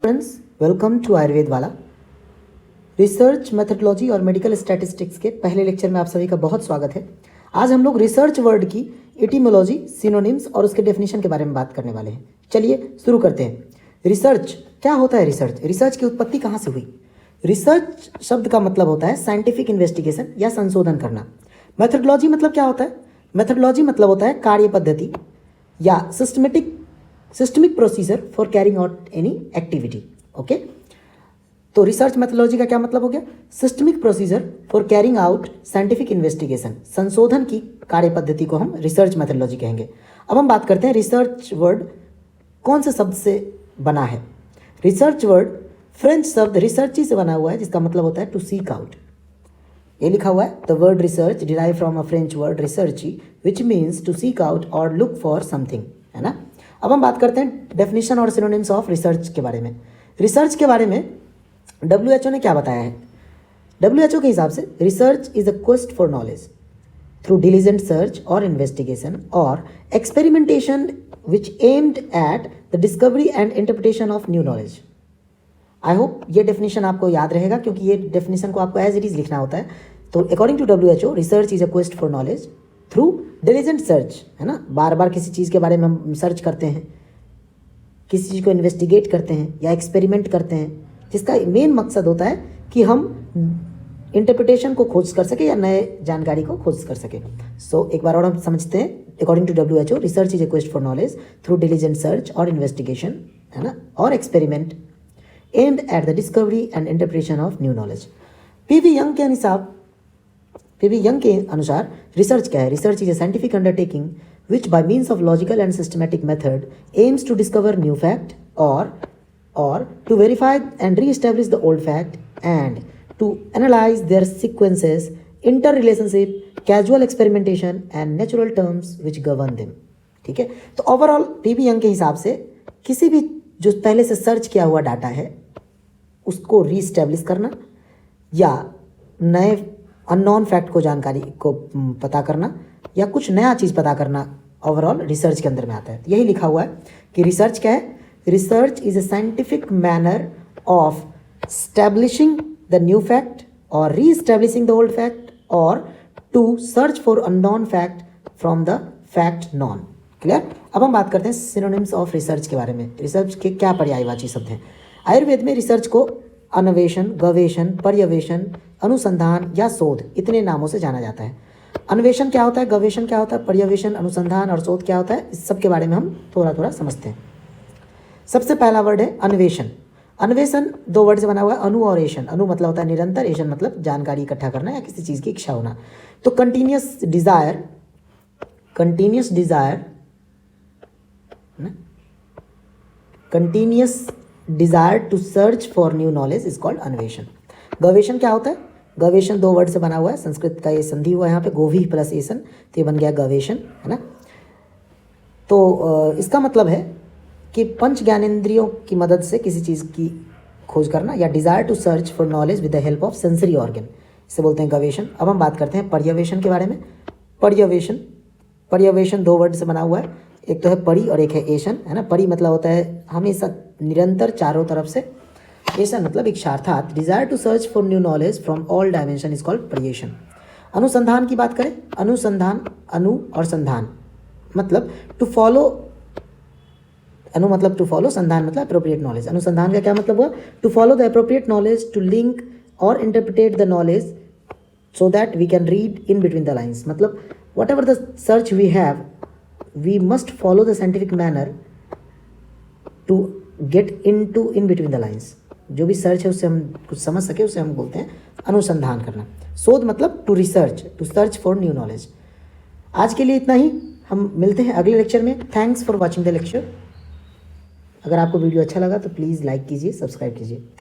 Friends, welcome to Ayurveda वाला। Research methodology और medical statistics के पहले लेक्चर में आप सभी का बहुत स्वागत है। आज हम लोग रिसर्च वर्ड की एटिमोलॉजी, सिनोनिम्स और उसके डेफिनेशन के बारे में बात करने वाले हैं। चलिए शुरू करते हैं। रिसर्च क्या होता है? रिसर्च की उत्पत्ति कहाँ से हुई? रिसर्च शब्द का मतलब होता है साइंटिफिक इन्वेस्टिगेशन या संशोधन करना। मेथडोलॉजी मतलब क्या होता है? मेथडोलॉजी मतलब होता है कार्य पद्धति या systemic procedure for carrying out any activity. Okay, तो रिसर्च मेथडोलॉजी का क्या मतलब हो गया? Systemic procedure for carrying out scientific investigation, संशोधन की कार्य पद्धति को हम रिसर्च मेथडोलॉजी कहेंगे। अब हम बात करते हैं रिसर्च वर्ड कौन से शब्द से बना है। रिसर्च वर्ड फ्रेंच शब्द रिसर्ची से बना हुआ है, जिसका मतलब होता है टू सीक आउट। ये लिखा हुआ है, the word research derive from a French word recherche which means to seek out और लुक फॉर समथिंग, है ना। अब हम बात करते हैं डेफिनेशन और सिनोनिम्स ऑफ रिसर्च के बारे में। रिसर्च के बारे में WHO ने क्या बताया है? WHO के हिसाब से research is a quest for knowledge through diligent search और इन्वेस्टिगेशन और experimentation which aimed at the discovery and interpretation of new knowledge. I hope ये डेफिनेशन आपको याद रहेगा, क्योंकि ये डेफिनेशन को आपको एज इट इज लिखना होता है। तो according to WHO, research is a quest for knowledge through diligent search, है ना। बार बार किसी चीज़ के बारे में हम सर्च करते हैं, किसी चीज़ को इन्वेस्टिगेट करते हैं या एक्सपेरिमेंट करते हैं, जिसका मेन मकसद होता है कि हम इंटरप्रिटेशन को खोज कर सके या नए जानकारी को खोज कर सके। सो एक बार और हम समझते हैं। According to WHO, research is a quest for knowledge through diligent search और इन्वेस्टिगेशन, है ना, और experiment aimed at the discovery and interpretation of new knowledge. P V Young के अनुसार रिसर्च क्या है? Research is a scientific undertaking which by means of logical and systematic method aims to discover new fact or to verify and re-establish the old fact and to analyze their sequences, interrelationship, casual experimentation and natural terms which govern them। ठीक है, तो overall PV Young के हिसाब से किसी भी जो पहले से सर्च किया हुआ डाटा है उसको रीस्टैब्लिश करना या नए अननोन फैक्ट को जानकारी को पता करना या कुछ नया चीज़ पता करना, ओवरऑल रिसर्च के अंदर में आता है। यही लिखा हुआ है कि रिसर्च क्या है? Research is a scientific manner of establishing the new fact और re establishing the old fact और to search for unknown fact from the fact known. Clear? अब हम बात करते हैं सिनोनिम्स ऑफ रिसर्च के बारे में। रिसर्च के क्या पर्यायवाची शब्द हैं? आयुर्वेद में रिसर्च को अन्वेषण, गवेषण, पर्यवेक्षण, अनुसंधान या शोध इतने नामों से जाना जाता है। अन्वेषण क्या होता है, गवेषण क्या होता है, पर्यवेक्षण, अनुसंधान और शोध क्या होता है, इस सब के बारे में हम थोड़ा थोड़ा समझते हैं। सबसे पहला वर्ड है अन्वेषण। अन्वेषण दो वर्ड से बना हुआ है, अनु और एशन। अनु मतलब होता है निरंतर, एशन मतलब जानकारी इकट्ठा करना या किसी चीज़ की इच्छा होना। तो continuous desire to search for new knowledge is called अन्वेषण। गवेषण क्या होता है? गवेषण दो वर्ड से बना हुआ है, संस्कृत का ये संधि हुआ है यहाँ पे, गोभी प्लस एसन, तो ये बन गया गवेषण, है ना। तो इसका मतलब है कि पंच ज्ञानेंद्रियों की मदद से किसी चीज़ की खोज करना या desire to search for knowledge with the help of sensory organ, इसे बोलते हैं गवेषण। अब हम बात करते हैं पर्यवेक्षण के बारे में। पर्यवेक्षण दो वर्ड से बना हुआ है, एक तो है परि और एक है एशन, है ना। परि मतलब होता है हमेशा निरंतर चारों तरफ से, एशन मतलब इच्छा, अर्थात desire to search for new knowledge from all dimension is called पर्यवेक्षण। अनुसंधान की बात करें, अनुसंधान, अनु और संधान मतलब टू फॉलो, अनु मतलब टू फॉलो, संधान मतलब अप्रोप्रिएट नॉलेज। अनुसंधान का क्या मतलब हुआ? To follow the appropriate knowledge, to link और interpret the knowledge so that we can read in between the lines. मतलब whatever the search we have, we must follow the scientific manner to get in between the lines. जो भी search है उससे हम कुछ समझ सके, उसे हम बोलते हैं अनुसंधान करना। शोध मतलब to research, to search for new knowledge. आज के लिए इतना ही, हम मिलते हैं अगले लेक्चर में। Thanks for watching the lecture. अगर आपको वीडियो अच्छा लगा तो प्लीज़ लाइक कीजिए, सब्सक्राइब कीजिए।